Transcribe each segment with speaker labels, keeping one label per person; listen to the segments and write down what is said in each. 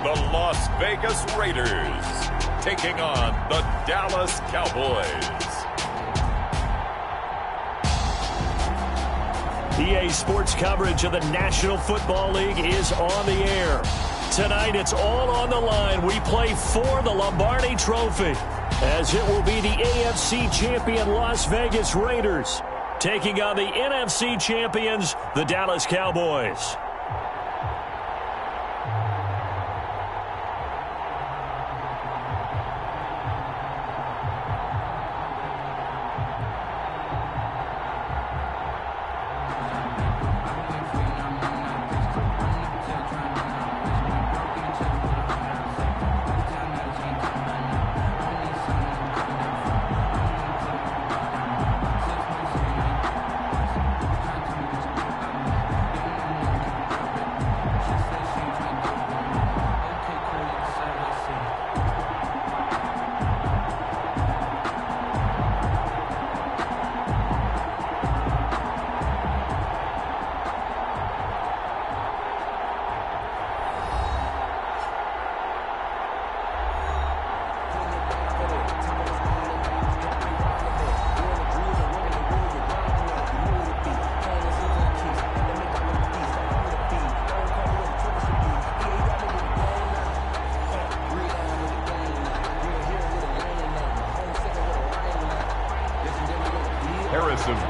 Speaker 1: the Las Vegas Raiders taking on the Dallas Cowboys.
Speaker 2: EA Sports coverage of the National Football League is on the air. Tonight, it's all on the line. We play for the Lombardi Trophy, as it will be the AFC champion Las Vegas Raiders taking on the NFC champions, the Dallas Cowboys.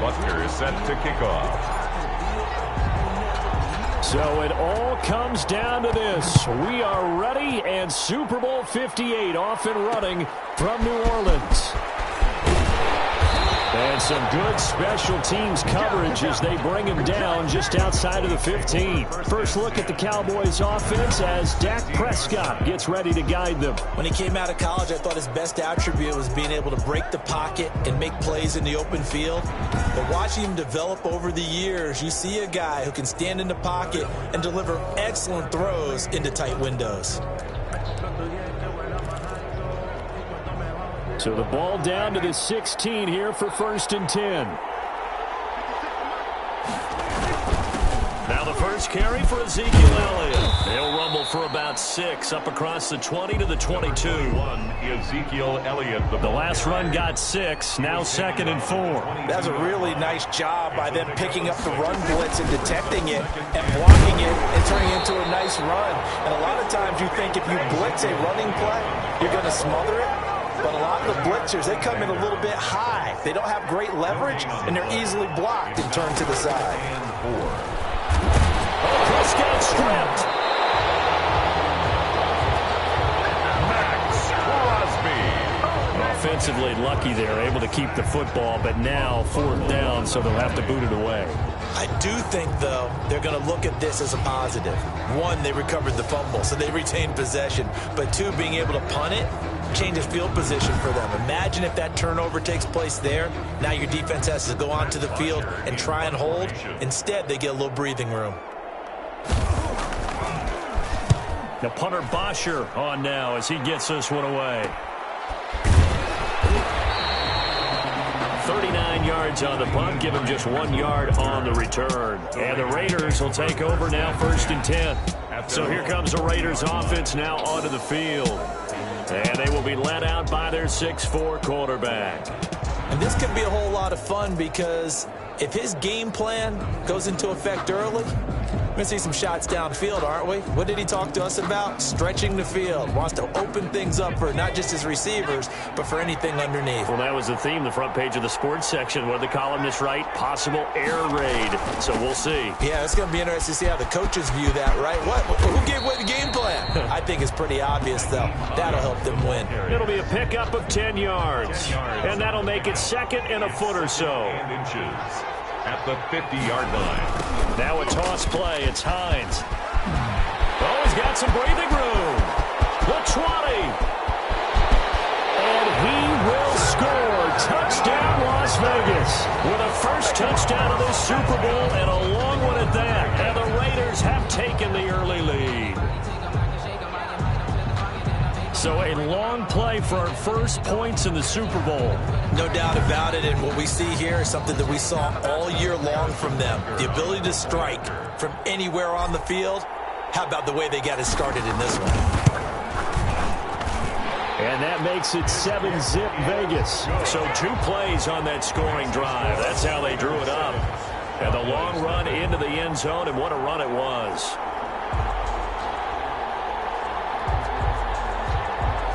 Speaker 1: Buckner is set to kick off.
Speaker 2: So it all comes down to this. We are ready, and Super Bowl 58 off and running from New Orleans. And some good special teams coverage as they bring him down just outside of the 15. First look at the Cowboys offense as Dak Prescott gets ready to guide them.
Speaker 3: When he came out of college, I thought his best attribute was being able to break the pocket and make plays in the open field. But watching him develop over the years, you see a guy who can stand in the pocket and deliver excellent throws into tight windows.
Speaker 2: So the ball down to the 16 here for 1st and 10. Now the first carry for Ezekiel Elliott. They'll rumble for about 6 up across the 20 to the 22.
Speaker 1: Ezekiel Elliott.
Speaker 2: The last run got 6. Now 2nd and 4.
Speaker 3: That's a really nice job by them picking up the run blitz and detecting it and blocking it and turning it into a nice run. And a lot of times you think if you blitz a running play, you're going to smother it. But a lot of the blitzers, they come in a little bit high. They don't have great leverage, and they're easily blocked and turned to the side.
Speaker 2: Prescott stripped. Offensively lucky they're able to keep the football, but now 4th down, so they'll have to boot it away.
Speaker 3: I do think, though, they're going to look at this as a positive. 1, they recovered the fumble, so they retained possession. But 2, being able to punt it changes field position for them. Imagine if that turnover takes place there. Now your defense has to go onto the field and try and hold. Instead, they get a little breathing room.
Speaker 2: The punter Bosher on now as he gets this one away. 39 yards on the punt, give him just 1 yard on the return. And the Raiders will take over now 1st and 10. So here comes the Raiders offense now onto the field. And they will be led out by their 6'4" quarterback.
Speaker 3: And this could be a whole lot of fun because if his game plan goes into effect early, we're going to see some shots downfield, aren't we? What did he talk to us about? Stretching the field. Wants to open things up for not just his receivers, but for anything underneath.
Speaker 2: Well, that was the theme, the front page of the sports section. What did the columnist write? Possible air raid. So we'll see.
Speaker 3: Yeah, it's going to be interesting to see how the coaches view that, right? Who gave away the game plan? I think it's pretty obvious, though. That'll help them win.
Speaker 2: It'll be a pickup of 10 yards. And that'll make it 2nd and a foot or so.
Speaker 1: At the 50-yard line.
Speaker 2: Now a toss play. It's Hines. Oh, he's got some breathing room. The 20. And he will score. Touchdown, Las Vegas. With a first touchdown of this Super Bowl and a long one at that. And the Raiders have taken the early lead. So a long play for our first points in the Super Bowl.
Speaker 3: No doubt about it, and what we see here is something that we saw all year long from them. The ability to strike from anywhere on the field How about the way they got it started in this one?
Speaker 2: And that makes it 7-zip Vegas. So 2 plays on that scoring drive. That's how they drew it up. And the long run into the end zone, and what a run it was.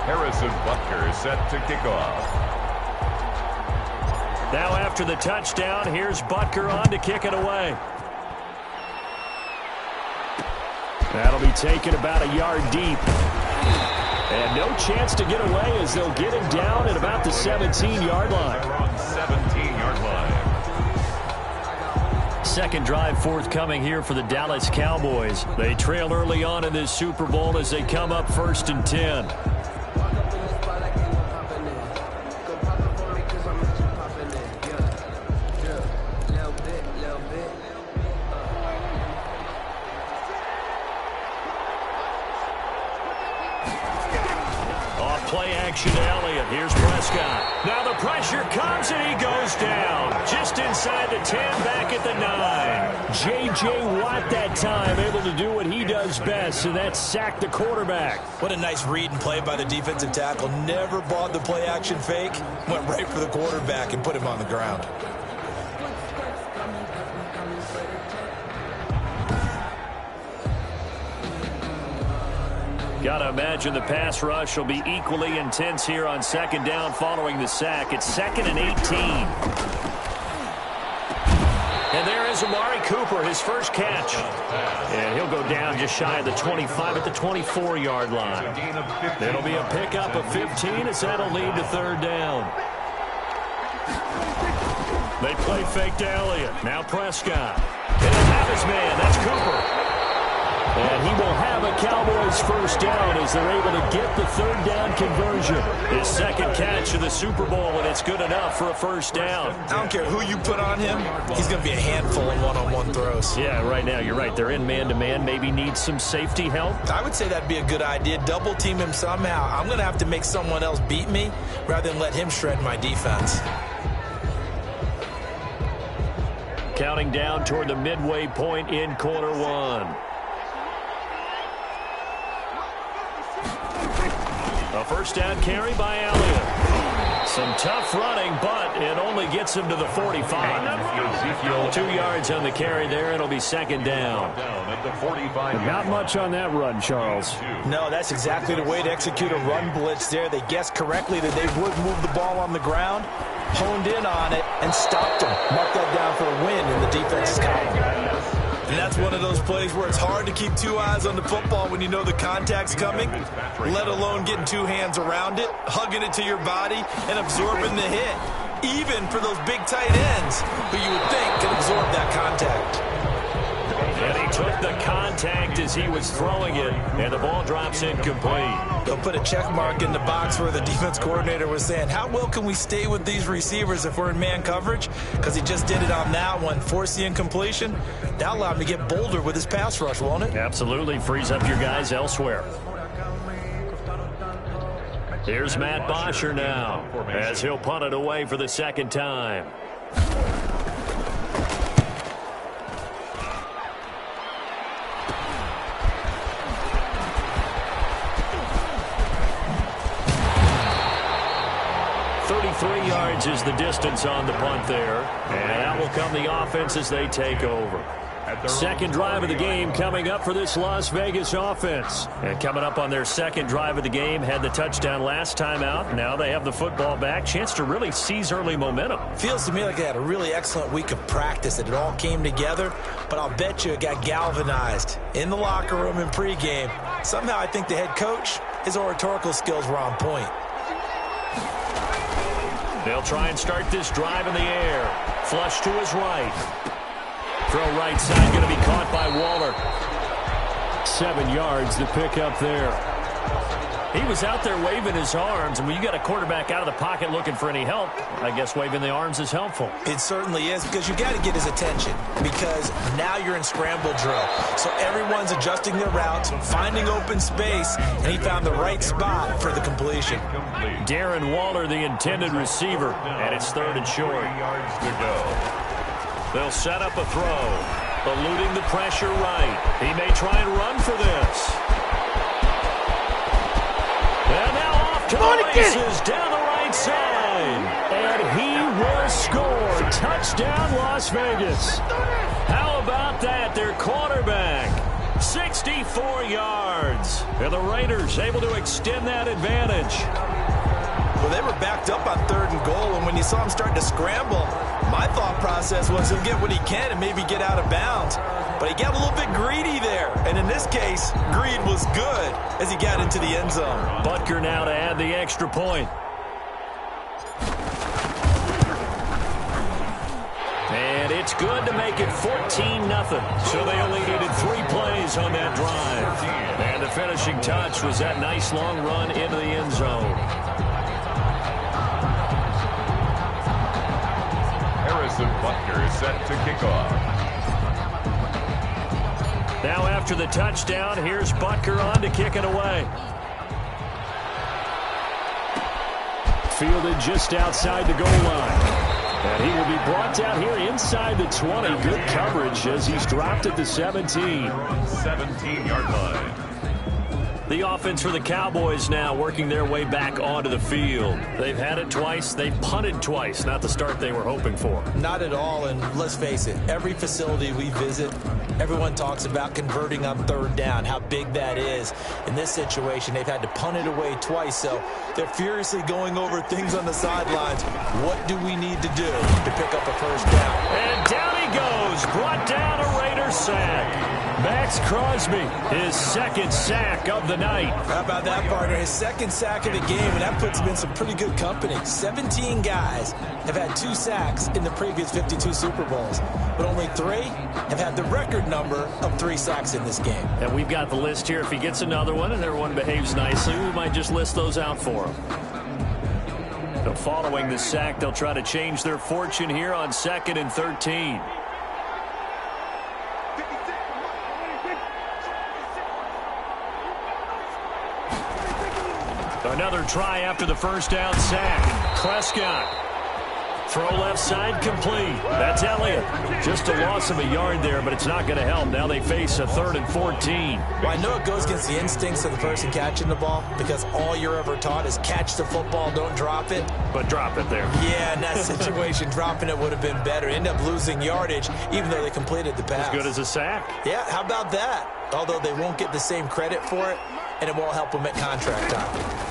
Speaker 1: Harrison Butker set to kick off.
Speaker 2: Now after the touchdown, here's Butker on to kick it away. That'll be taken about a yard deep. And no chance to get away as they'll get him down at about the 17-yard line.
Speaker 1: 17-yard line.
Speaker 2: Second drive forthcoming here for the Dallas Cowboys. They trail early on in this Super Bowl as they come up 1st and 10. Play action to Elliott. Here's Prescott. Now the pressure comes and he goes down. Just inside the 10, back at the 9. J.J. Watt that time able to do what he does best, and that's sack the quarterback.
Speaker 3: What a nice read and play by the defensive tackle. Never bought the play action fake. Went right for the quarterback and put him on the ground.
Speaker 2: Got to imagine the pass rush will be equally intense here on 2nd down following the sack. It's 2nd and 18. And there is Amari Cooper, his first catch. And he'll go down just shy of the 25 at the 24-yard line. It'll be a pickup of 15 as that'll lead to 3rd down. They play fake to Elliott. Now Prescott. And he'll have his man. That's Cooper. And he will have a Cowboys first down as they're able to get the 3rd down conversion. His 2nd catch of the Super Bowl, and it's good enough for a first down.
Speaker 3: I don't care who you put on him. He's going to be a handful in one-on-one throws.
Speaker 2: Yeah, right now, you're right. They're in man-to-man. Maybe need some safety help.
Speaker 3: I would say that'd be a good idea. Double team him somehow. I'm going to have to make someone else beat me rather than let him shred my defense.
Speaker 2: Counting down toward the midway point in quarter 1. A first down carry by Elliott. Some tough running, but it only gets him to the 45. 2 yards on the carry there. It'll be 2nd down.
Speaker 4: Not much on that run, Charles.
Speaker 3: No, that's exactly the way to execute a run blitz there. They guessed correctly that they would move the ball on the ground, honed in on it, and stopped them. Mark that down for a win in the defense's column. And that's one of those plays where it's hard to keep 2 eyes on the football when you know the contact's coming, let alone getting 2 hands around it, hugging it to your body, and absorbing the hit. Even for those big tight ends who you would think can absorb that contact.
Speaker 2: And he took the contact as he was throwing it, and the ball drops incomplete.
Speaker 3: They'll put a check mark in the box where the defense coordinator was saying, how well can we stay with these receivers if we're in man coverage? Because he just did it on that one, forced the incompletion. That'll allow him to get bolder with his pass rush, won't it?
Speaker 2: Absolutely. Frees up your guys elsewhere. Here's Matt Bosher now as he'll punt it away for the 2nd time. Yards is the distance on the punt there, and out will come the offense as they take over. 2nd drive of the game coming up for this Las Vegas offense. And coming up on their 2nd drive of the game, had the touchdown last time out. Now they have the football back. Chance to really seize early momentum.
Speaker 3: Feels to me like they had a really excellent week of practice, that it all came together, but I'll bet you it got galvanized in the locker room in pregame. Somehow I think the head coach, his oratorical skills were on point.
Speaker 2: They'll try and start this drive in the air. Flush to his right. Throw right side, going to be caught by Waller.
Speaker 4: 7 yards to pick up there.
Speaker 2: He was out there waving his arms, and when you got a quarterback out of the pocket looking for any help, I guess waving the arms is helpful.
Speaker 3: It certainly is, because you got to get his attention, because now you're in scramble drill. So everyone's adjusting their routes, finding open space, and he found the right spot for the completion.
Speaker 2: Darren Waller, the intended receiver, and it's 3rd and short.
Speaker 1: 3 yards to go.
Speaker 2: They'll set up a throw. Eluding the pressure right. He may try and run for this. And now off to the races down the right side. And he will score. Touchdown, Las Vegas. How about that? Their quarterback, 64 yards. And the Raiders able to extend that advantage.
Speaker 3: Well, they were backed up on 3rd and goal, and when you saw him starting to scramble, my thought process was he'll get what he can and maybe get out of bounds. But he got a little bit greedy there. And in this case, greed was good as he got into the end zone.
Speaker 2: Butker now to add the extra point. And it's good to make it 14-0. So they only needed 3 plays on that drive. And the finishing touch was that nice long run into the end zone.
Speaker 1: Butker is set to kick off.
Speaker 2: Now after the touchdown, here's Butker on to kick it away.
Speaker 4: Fielded just outside the goal line. And he will be brought down here inside the 20. Good coverage as he's dropped at the 17.
Speaker 1: 17-yard line.
Speaker 2: The offense for the Cowboys now working their way back onto the field. They've had it twice. They've punted twice. Not the start they were hoping for.
Speaker 3: Not at all, and let's face it, every facility we visit, everyone talks about converting on 3rd down, how big that is. In this situation, they've had to punt it away twice, so they're furiously going over things on the sidelines. What do we need to do to pick up a 1st down?
Speaker 2: And down he goes. Brought down a Raiders sack. Max Crosby, his 2nd sack of the night.
Speaker 3: How about that, partner? His 2nd sack of the game, and that puts him in some pretty good company. 17 guys have had 2 sacks in the previous 52 Super Bowls, but only 3 have had the record number of 3 sacks in this game.
Speaker 2: And we've got the list here. If he gets another one and everyone behaves nicely, we might just list those out for him. So following the sack, they'll try to change their fortune here on 2nd and 13. Another try after the 1st down sack. Prescott. Throw left side complete. That's Elliott. Just a loss of a yard there, but it's not going to help. Now they face a 3rd and 14.
Speaker 3: Well, I know it goes against the instincts of the person catching the ball because all you're ever taught is catch the football, don't drop it.
Speaker 2: But drop it there.
Speaker 3: Yeah, in that situation, dropping it would have been better. End up losing yardage, even though they completed the pass.
Speaker 2: As good as a sack.
Speaker 3: Yeah, how about that? Although they won't get the same credit for it, and it won't help them at contract time.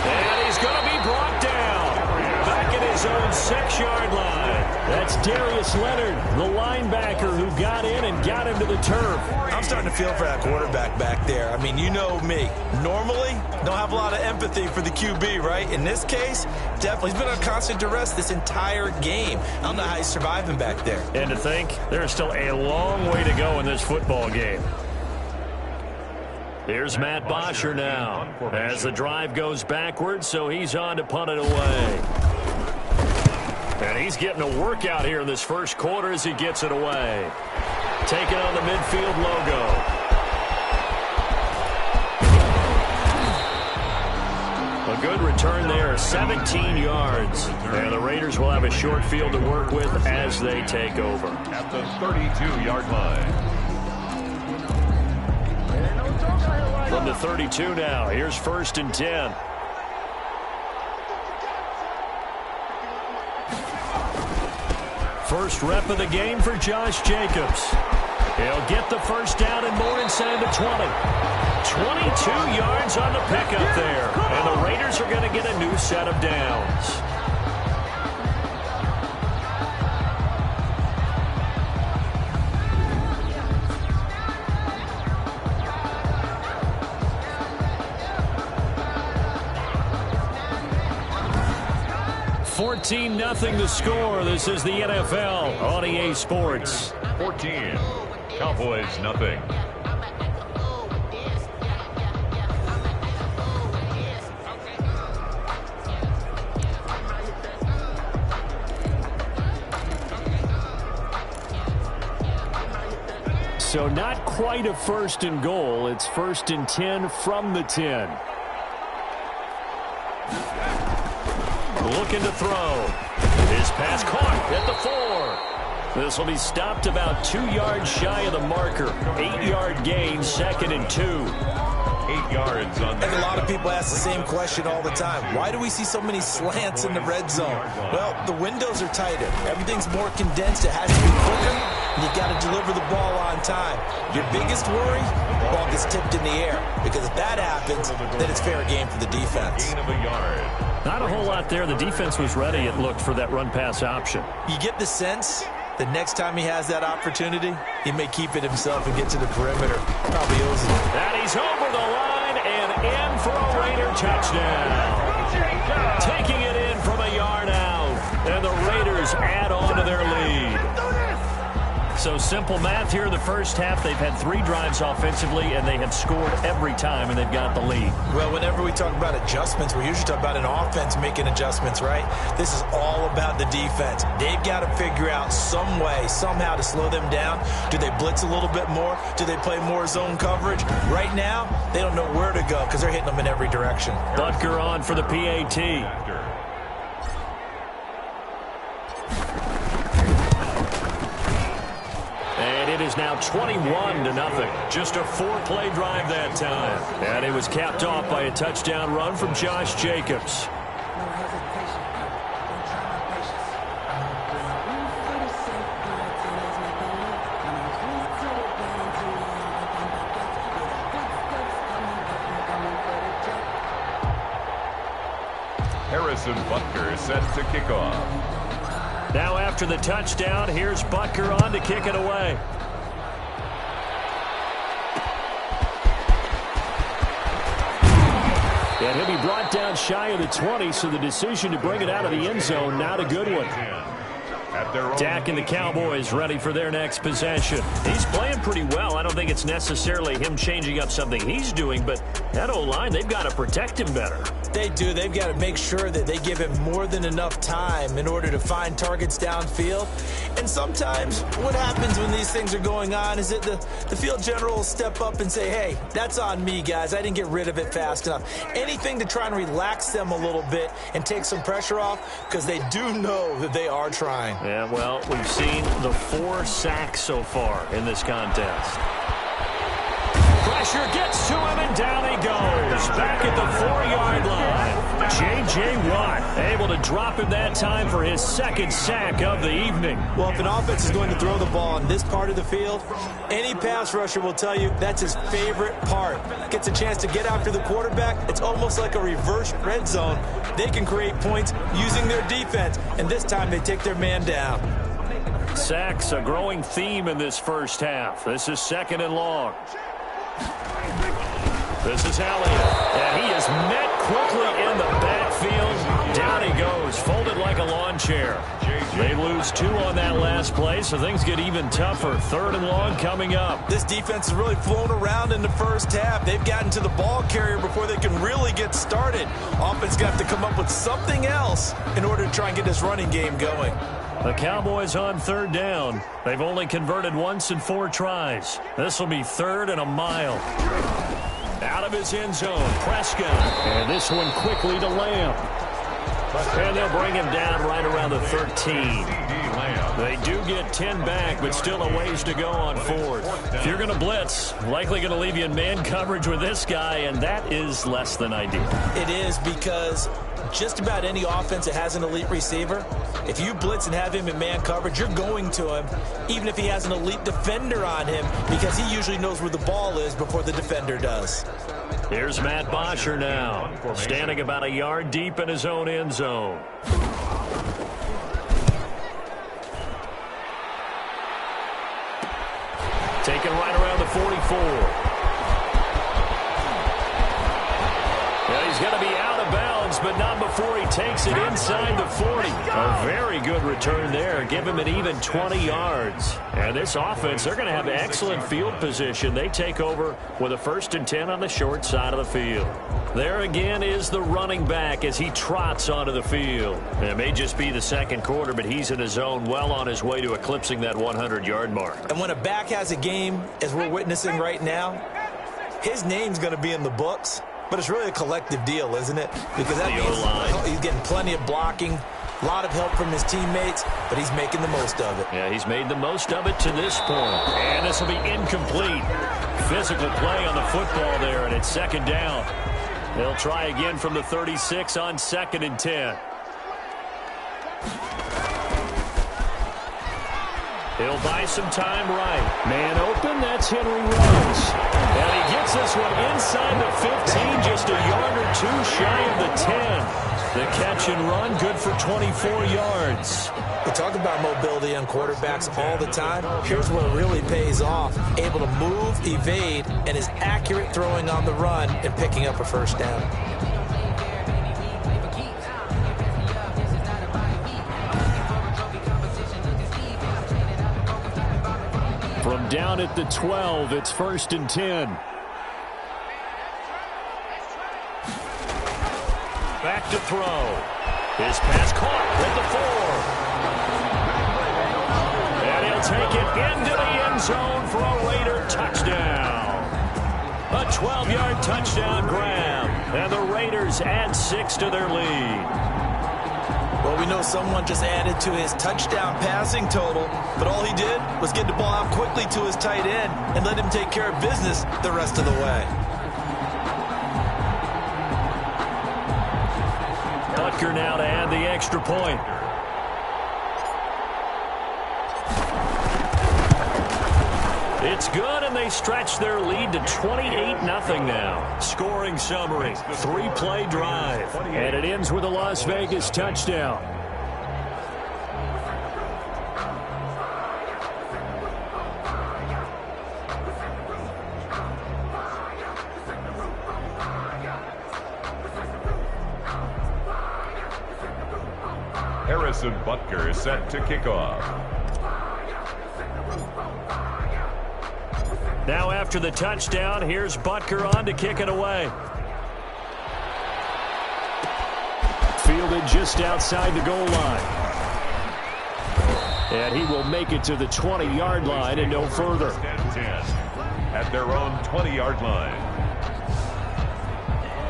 Speaker 2: And he's going to be brought down back at his own 6-yard line.
Speaker 4: That's Darius Leonard, the linebacker who got in and got him to the turf.
Speaker 3: I'm starting to feel for that quarterback back there. I mean, you know me. Normally, don't have a lot of empathy for the QB, right? In this case, definitely. He's been on constant duress this entire game. I don't know how he's surviving back there.
Speaker 2: And to think, there's still a long way to go in this football game. Here's Matt Bosher now as the drive goes backwards, so he's on to punt it away. And he's getting a workout here in this 1st quarter as he gets it away. Taking on the midfield logo. A good return there, 17 yards. And the Raiders will have a short field to work with as they take over.
Speaker 1: At the 32-yard line.
Speaker 2: From the 32 now, here's 1st and 10. First rep of the game for Josh Jacobs. He'll get the 1st down and more inside the 20. 22 yards on the pickup there. And the Raiders are going to get a new set of downs. Nothing to score. This is the NFL on EA Sports.
Speaker 1: 14. Cowboys nothing.
Speaker 4: So not quite a 1st and goal. It's 1st and 10 from the 10.
Speaker 2: Looking to throw. His pass caught at the 4. This will be stopped about 2 yards shy of the marker. 8-yard gain, 2nd and 2.
Speaker 1: 8 yards on that.
Speaker 3: And a lot of people ask the same question all the time. Why do we see so many slants in the red zone? Well, the windows are tighter. Everything's more condensed. It has to be quicker, and you've got to deliver the ball on time. Your biggest worry? The ball gets tipped in the air. Because if that happens, then it's fair game for the defense.
Speaker 1: Gain of a yard.
Speaker 2: Not a whole lot there. The defense was ready, it looked, for that run-pass option.
Speaker 3: You get the sense the next time he has that opportunity, he may keep it himself and get to the perimeter. Probably owes it.
Speaker 2: And he's over the line and in for a Raider touchdown. Taking it in from a yard out. And the Raiders add on to their lead. So simple math here in the first half. They've had 3 drives offensively, and they have scored every time, and they've got the lead.
Speaker 3: Well, whenever we talk about adjustments, we usually talk about an offense making adjustments, right? This is all about the defense. They've got to figure out some way, somehow to slow them down. Do they blitz a little bit more? Do they play more zone coverage? Right now, they don't know where to go because they're hitting them in every direction.
Speaker 2: Butker on for the PAT. And it is now 21-0. Just a 4-play drive that time. And it was capped off by a touchdown run from Josh Jacobs.
Speaker 1: Harrison Butker set to kick off.
Speaker 2: Now after the touchdown, here's Butker on to kick it away. And he'll be brought down shy of the 20, so the decision to bring it out of the end zone, not a good one. Dak and the Cowboys ready for their next possession. He's playing pretty well. I don't think it's necessarily him changing up something he's doing, but that O-line, they've got to protect him better.
Speaker 3: They do. They've got to make sure that they give him more than enough time in order to find targets downfield. And sometimes what happens when these things are going on is that the field general will step up and say, hey, that's on me, guys. I didn't get rid of it fast enough. Anything to try and relax them a little bit and take some pressure off, because they do know that they are trying.
Speaker 2: Yeah, well, we've seen the 4 sacks so far in this contest. Pressure gets to him, and down he goes. Back at the 4-yard line. J.J. Watt able to drop him that time for his 2nd sack of the evening.
Speaker 3: Well, if an offense is going to throw the ball on this part of the field, any pass rusher will tell you that's his favorite part. Gets a chance to get after the quarterback. It's almost like a reverse red zone. They can create points using their defense, and this time they take their man down.
Speaker 2: Sacks, a growing theme in this first half. This is 2nd and long. This is Elliott, and he is met quickly in the backfield. Down he goes, folded like a lawn chair. They lose 2 on that last play, so things get even tougher. 3rd and long coming up.
Speaker 3: This defense has really flown around in the first half. They've gotten to the ball carrier before they can really get started. Offense got to come up with something else in order to try and get this running game going.
Speaker 2: The Cowboys on 3rd down. They've only converted once in 4 tries. This will be 3rd and a mile. Out of his end zone, Prescott. And this one quickly to Lamb. And they'll bring him down right around the 13. They do get 10 back, but still a ways to go on 4th. If you're going to blitz, likely going to leave you in man coverage with this guy, and that is less than ideal.
Speaker 3: It is, because just about any offense that has an elite receiver, if you blitz and have him in man coverage, you're going to him, even if he has an elite defender on him, because he usually knows where the ball is before the defender does.
Speaker 2: Here's Matt Bosher now, standing about a yard deep in his own end zone. Taken right around the 44. Well, he's going to be out of bounds, but not before he takes it inside the 40. A very good return there. Give him an even 20 yards. And this offense, they're going to have excellent field position. They take over with a 1st and 10 on the short side of the field. There again is the running back as he trots onto the field. It may just be the 2nd quarter, but he's in his zone, well on his way to eclipsing that 100-yard mark.
Speaker 3: And when a back has a game, as we're witnessing right now, his name's going to be in the books. But it's really a collective deal, isn't it? Because that means he's getting plenty of blocking A lot of help from his teammates, but he's making the most of it.
Speaker 2: Yeah, he's made the most of it to this point. And this will be incomplete. Physical play on the football there, and it's second down. They'll try again from the 36 on 2nd and 10. He'll buy some time right. Man open, that's Henry Ruggs. And he gets this one inside the 15, just a yard or two shy of the 10. The catch and run, good for 24 yards.
Speaker 3: We talk about mobility on quarterbacks all the time. Here's where it really pays off. Able to move, evade, and is accurate throwing on the run and picking up a first down.
Speaker 2: From down at the 12, it's 1st and 10. Back to throw. His pass caught at the 4. And he'll take it into the end zone for a Raider touchdown. A 12-yard touchdown grab. And the Raiders add 6 to their lead.
Speaker 3: Well, we know someone just added to his touchdown passing total, but all he did was get the ball out quickly to his tight end and let him take care of business the rest of the way.
Speaker 2: Butker now to add the extra point. It's good, and they stretch their lead to 28-0 now. Scoring summary, 3-play drive. And it ends with a Las Vegas touchdown.
Speaker 1: Harrison Butker is set to kick off.
Speaker 2: Now after the touchdown, here's Butker on to kick it away. Fielded just outside the goal line. And he will make it to the 20-yard line and no further.
Speaker 1: At their own 20-yard line.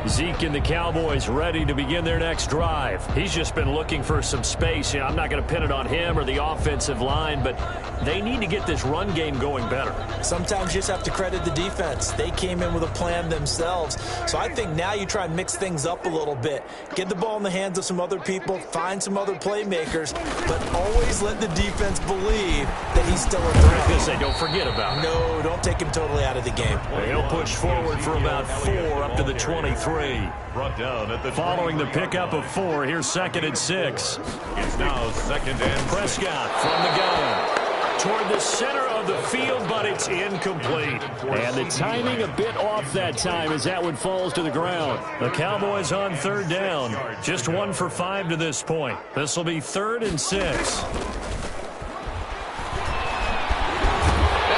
Speaker 2: Zeke and the Cowboys ready to begin their next drive. He's just been looking for some space. I'm not going to pin it on him or the offensive line, but they need to get this run game going better.
Speaker 3: Sometimes you just have to credit the defense. They came in with a plan themselves. So I think now you try and mix things up a little bit. Get the ball in the hands of some other people, find some other playmakers, but always let the defense believe that he's still a threat.
Speaker 2: Because they don't forget about it.
Speaker 3: No, don't take him totally out of the game.
Speaker 2: He'll push forward for about 4 up to the 23.
Speaker 1: Brought down at the
Speaker 2: Following the pickup of 4, here's 2nd and 6.
Speaker 1: It's now 2nd and
Speaker 2: Prescott from the gun. Toward the center of the field, but it's incomplete. And the timing a bit off that time as that one falls to the ground. The Cowboys on 3rd down. Just 1 for 5 to this point. This will be 3rd and 6. And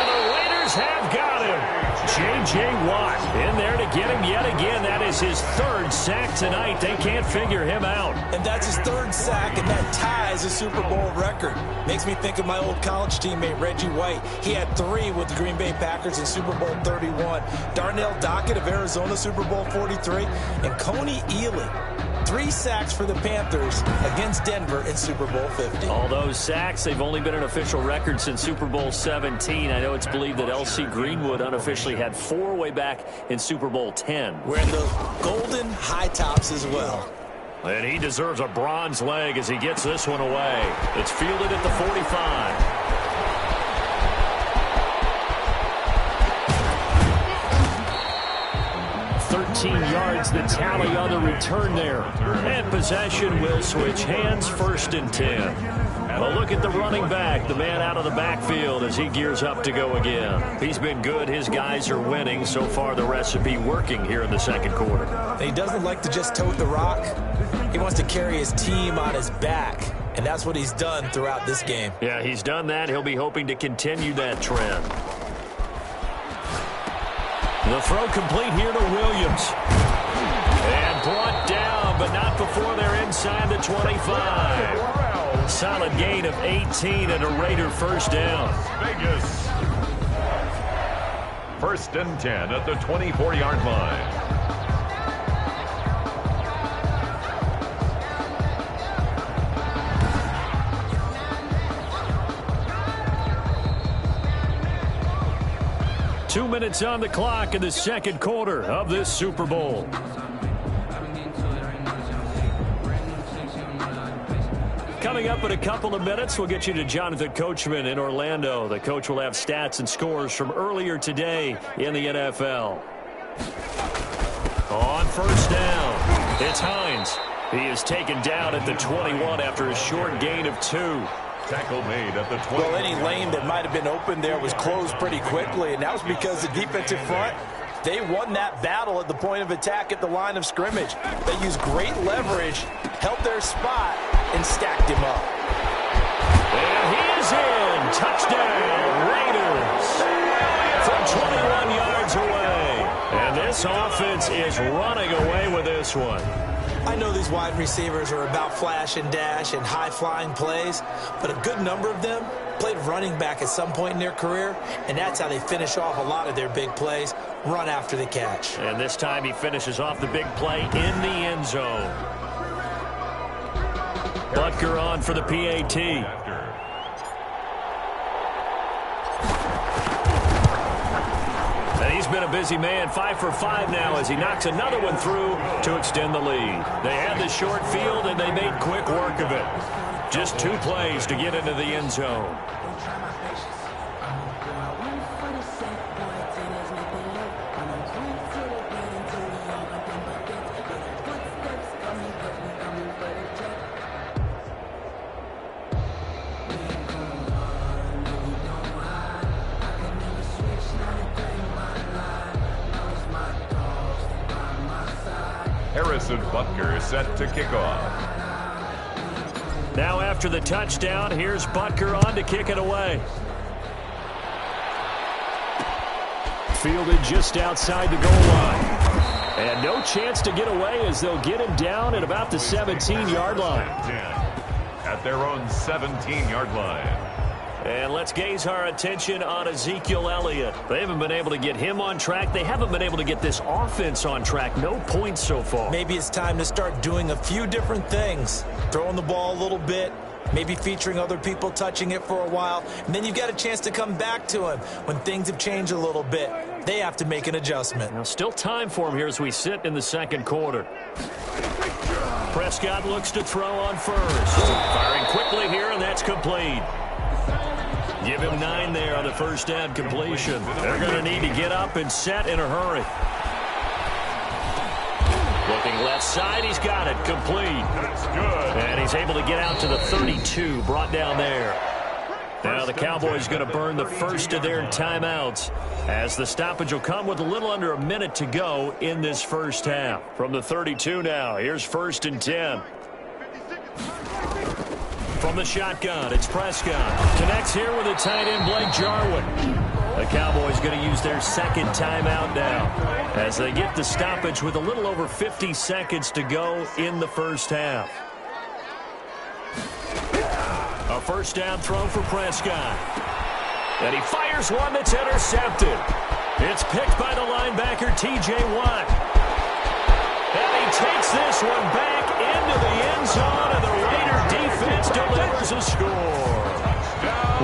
Speaker 2: the Raiders have got him. J.J. Watt in there to get him yet again. That is his 3rd sack tonight. They can't figure him out.
Speaker 3: And that's his 3rd sack, and that ties a Super Bowl record. Makes me think of my old college teammate, Reggie White. He had 3 with the Green Bay Packers in Super Bowl 31. Darnell Dockett of Arizona, Super Bowl 43. And Coney Ealy, 3 sacks for the Panthers against Denver in Super Bowl 50.
Speaker 2: All those sacks, they've only been an official record since Super Bowl 17. I know it's believed that L.C. Greenwood unofficially had 4 way back in Super Bowl 10.
Speaker 3: Wearing the golden high tops as well.
Speaker 2: And he deserves a bronze leg as he gets this one away. It's fielded at the 45. 13 yards the tally on the return there. And possession will switch hands, 1st and 10. A look at the running back, the man out of the backfield as he gears up to go again. He's been good. His guys are winning. So far, the recipe working here in the 2nd quarter.
Speaker 3: He doesn't like to just tote the rock. He wants to carry his team on his back, and that's what he's done throughout this game.
Speaker 2: Yeah, he's done that. He'll be hoping to continue that trend. The throw complete here to Williams. And brought down, but not before they're inside the 25. Solid gain of 18 and a Raider 1st down.
Speaker 1: Vegas. 1st and 10 at the 24-yard line.
Speaker 2: minutes on the clock in the second quarter of this Super Bowl. Coming up in a couple of minutes, we'll get you to Jonathan Coachman in Orlando. The coach will have stats and scores from earlier today in the NFL. On first down, it's Hines. He is taken down at the 21 after a short gain of 2.
Speaker 1: Tackle made at the 20.
Speaker 3: Well, any lane that might have been open there was closed pretty quickly, and that was because the defensive front, they won that battle at the point of attack at the line of scrimmage. They used great leverage, held their spot, and stacked him up.
Speaker 2: And he is in. Touchdown, Raiders. From 21 yards away. And this offense is running away with this one.
Speaker 3: I know these wide receivers are about flash and dash and high-flying plays, but a good number of them played running back at some point in their career, and that's how they finish off a lot of their big plays, run after the catch.
Speaker 2: And this time he finishes off the big play in the end zone. Butker on for the PAT. And he's been a busy man, 5 for 5 now as he knocks another one through to extend the lead. They had the short field, and they made quick work of it. Just 2 plays to get into the end zone.
Speaker 1: Harrison Butker set to kick off.
Speaker 2: Now after the touchdown, here's Butker on to kick it away. Fielded just outside the goal line. And no chance to get away as they'll get him down at about the 17-yard line.
Speaker 1: At their own 17-yard line.
Speaker 2: And let's gaze our attention on Ezekiel Elliott. They haven't been able to get him on track. They haven't been able to get this offense on track. No points so far.
Speaker 3: Maybe it's time to start doing a few different things. Throwing the ball a little bit, maybe featuring other people touching it for a while, and then you've got a chance to come back to him when things have changed a little bit. They have to make an adjustment.
Speaker 2: Now, still time for him here as we sit in the second quarter. Prescott looks to throw on first. Firing quickly here, and that's complete. Give him 9 there on the first down completion. They're going to need to get up and set in a hurry. Looking left side, he's got it. Complete.
Speaker 1: That's good.
Speaker 2: And he's able to get out to the 32, brought down there. Now the Cowboys going to burn the first of their timeouts as the stoppage will come with a little under a minute to go in this first half. From the 32 now, here's 1st and 10. From the shotgun, it's Prescott. Connects here with a tight end, Blake Jarwin. The Cowboys going to use their second timeout now as they get the stoppage with a little over 50 seconds to go in the first half. A first down throw for Prescott. And he fires one that's intercepted. It's picked by the linebacker, T.J. Watt. And he takes this one back into the end zone, and the Raider defense delivers a score.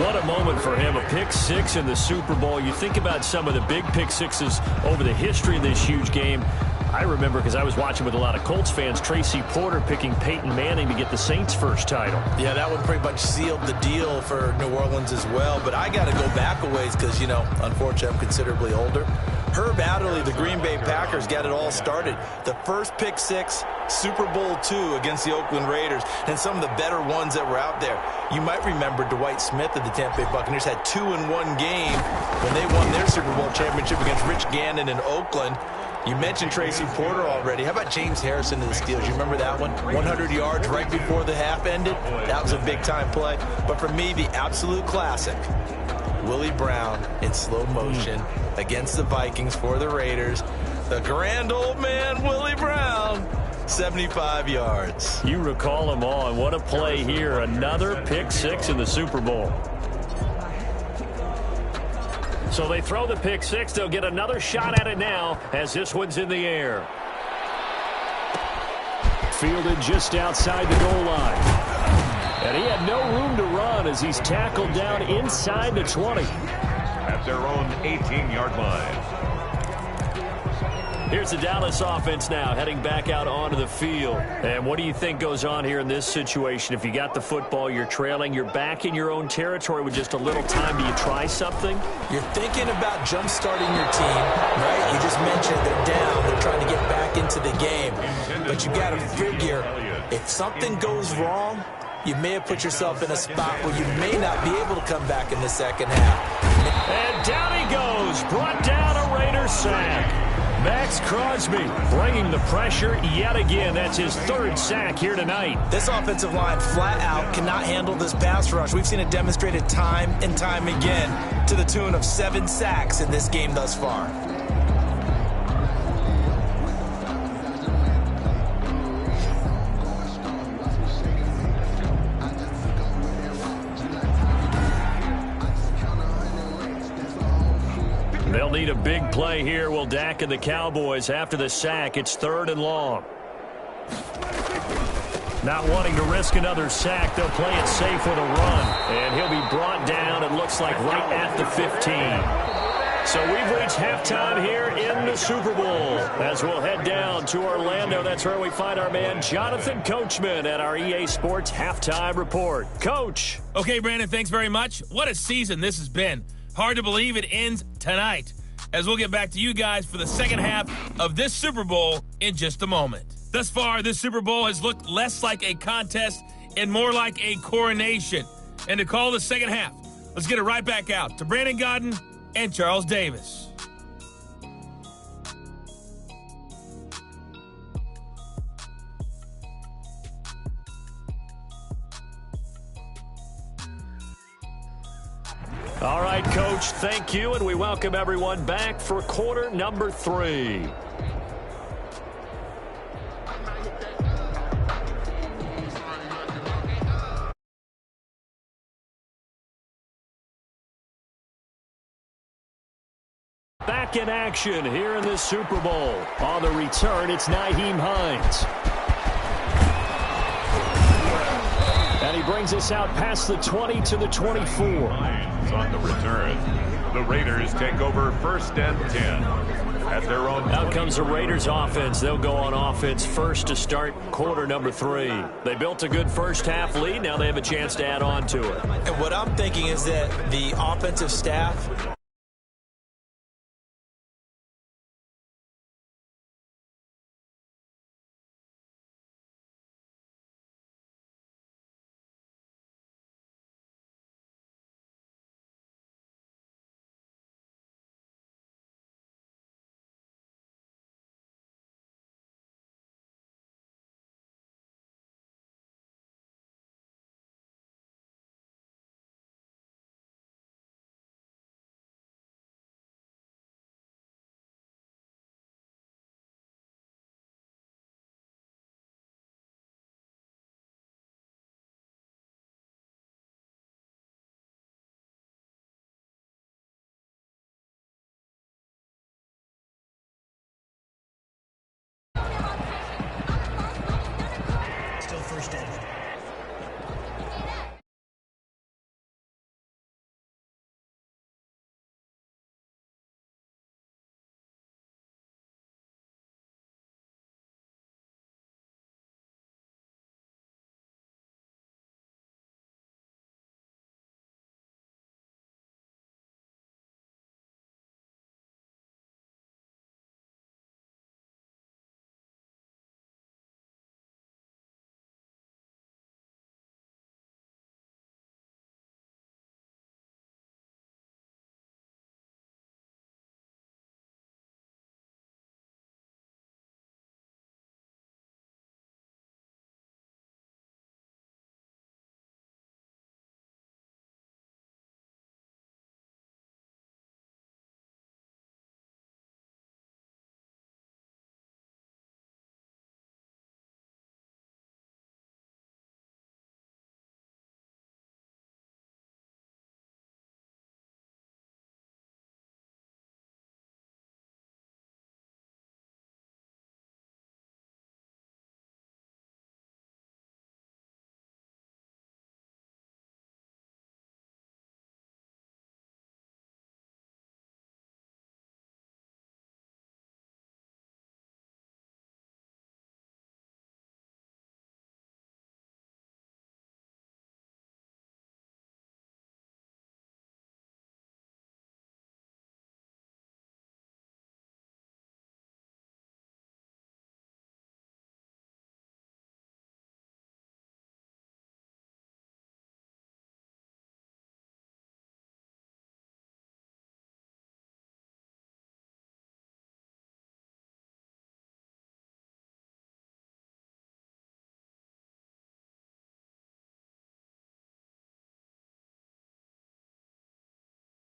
Speaker 2: What a moment for him, a pick 6 in the Super Bowl. You think about some of the big pick 6s over the history of this huge game. I remember, because I was watching with a lot of Colts fans, Tracy Porter picking Peyton Manning to get the Saints' first title.
Speaker 3: Yeah, that one pretty much sealed the deal for New Orleans as well. But I got to go back a ways because, you know, unfortunately, I'm considerably older. Herb Adderley, the Green Bay Packers, got it all started. The first pick 6, Super Bowl II against the Oakland Raiders, and some of the better ones that were out there. You might remember Dwight Smith of the Tampa Bay Buccaneers had 2 in one game when they won their Super Bowl championship against Rich Gannon in Oakland. You mentioned Tracy Porter already. How about James Harrison of the Steelers? You remember that one? 100 yards right before the half ended. That was a big-time play. But for me, the absolute classic, Willie Brown in slow motion against the Vikings for the Raiders. The grand old man, Willie Brown, 75 yards.
Speaker 2: You recall them all, and what a play here. Another pick 6 in the Super Bowl. So they throw the pick 6. They'll get another shot at it now as this one's in the air. Fielded just outside the goal line. And he had no room to run as he's tackled down inside the 20.
Speaker 1: at their own 18-yard line.
Speaker 2: Here's the Dallas offense now heading back out onto the field. And what do you think goes on here in this situation? If you got the football, you're trailing, you're back in your own territory with just a little time. Do you try something?
Speaker 3: You're thinking about jump-starting your team, right? You just mentioned they're down. They're trying to get back into the game. But you got to figure, if something goes wrong, you may have put yourself in a spot where you may not be able to come back in the second half.
Speaker 2: And down he goes. Brought down a Raiders sack. Max Crosby bringing the pressure yet again. That's his third sack here tonight.
Speaker 3: This offensive line flat out cannot handle this pass rush. We've seen it demonstrated time and time again to the tune of 7 sacks in this game thus far.
Speaker 2: They'll need a big play here, will Dak and the Cowboys. After the sack, it's 3rd and long. Not wanting to risk another sack, they'll play it safe with a run. And he'll be brought down, it looks like, right at the 15. So we've reached halftime here in the Super Bowl. As we'll head down to Orlando, that's where we find our man Jonathan Coachman at our EA Sports Halftime Report. Coach.
Speaker 5: Okay, Brandon, thanks very much. What a season this has been. Hard to believe it ends tonight, as we'll get back to you guys for the second half of this Super Bowl in just a moment. Thus far, this Super Bowl has looked less like a contest and more like a coronation. And to call the second half, let's get it right back out to Brandon Godden and Charles Davis.
Speaker 2: All right, Coach, thank you, and we welcome everyone back for quarter number 3. Back in action here in the Super Bowl. On the return, it's Nyheim Hines. And he brings us out past the 20 to the 24.
Speaker 1: On the return, the Raiders take over 1st and 10 at their own.
Speaker 2: Out comes the Raiders offense. They'll go on offense first to start quarter number 3. They built a good first half lead. Now they have a chance to add on to it.
Speaker 3: And what I'm thinking is that the offensive staff